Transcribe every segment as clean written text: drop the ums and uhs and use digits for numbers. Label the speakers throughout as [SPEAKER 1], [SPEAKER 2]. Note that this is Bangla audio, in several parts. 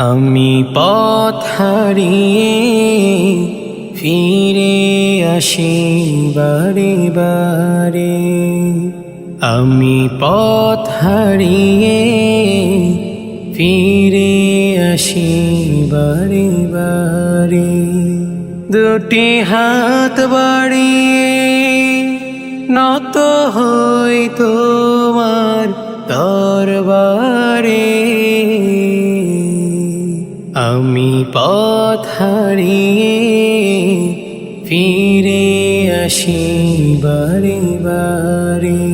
[SPEAKER 1] আমি পথ হারিয়ে ফিরে আসি বারে বারে। আমি পথ হারিয়ে ফিরে আসি বারে বারে। দুটি হাত বাড়িয়ে নত হই তোমার দরবারে। আমি পথ হারিয়ে ফিরে আসি বারে বারে।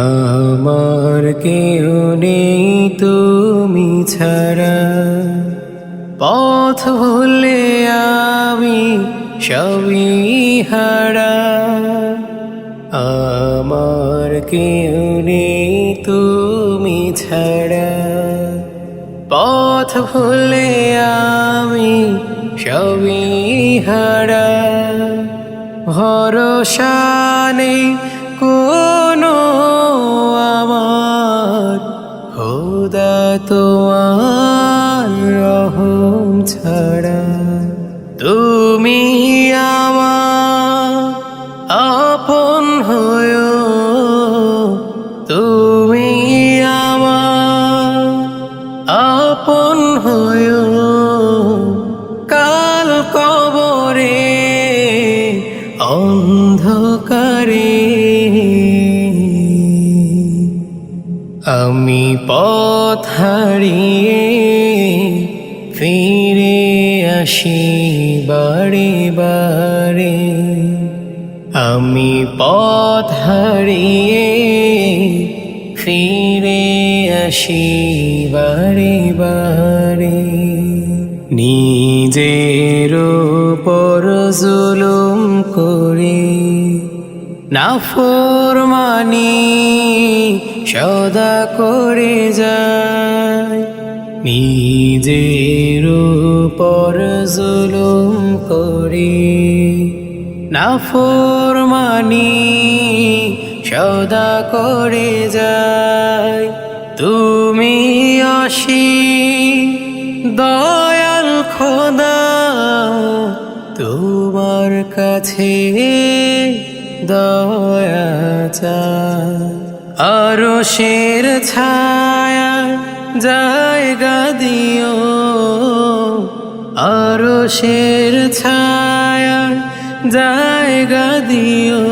[SPEAKER 1] আমার কেউ নেই তুমি ছাড়া, পথ ভুলে আমি সবই হারা। আমার কেউ নেই তুমি ছাড়া, পথ ভুলে আমি সবই হারা। ভরসা নেই কোনো আমার, খোদা তোমার রহম ছাড়া। তুমি আমার আপন হয়ো, তুমি আমার আপন হয়ো। কাল কবরে অন্ধকারে আমি পথ হারিয়ে ফিরে আসি বারে বারে। আমি পথ হারিয়ে ফিরে আসি বারে বারে। নিজের উপর জুলুম করে নাফরমানি সদা করে যায়। নিজের উপর জুলুম করে নাফরমানি সদা করে যায়। তুমি অসীম দয়াল খোদা, তোমার কাছে দয়া চাই। আরশের ছায়া জায়গা দিও, আরশের ছায়া জায়গা দিও।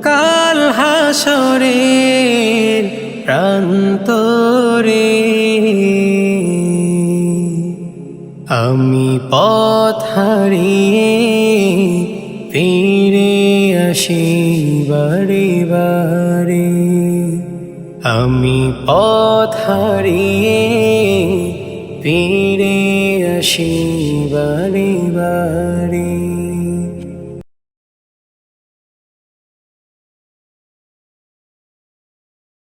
[SPEAKER 1] কাল হাসরের প্রান্তরে আমি পথ হারিয়ে ফিরে আসি বারে বারে। আমি পথ হারিয়ে ফিরে আসি বারে বারে।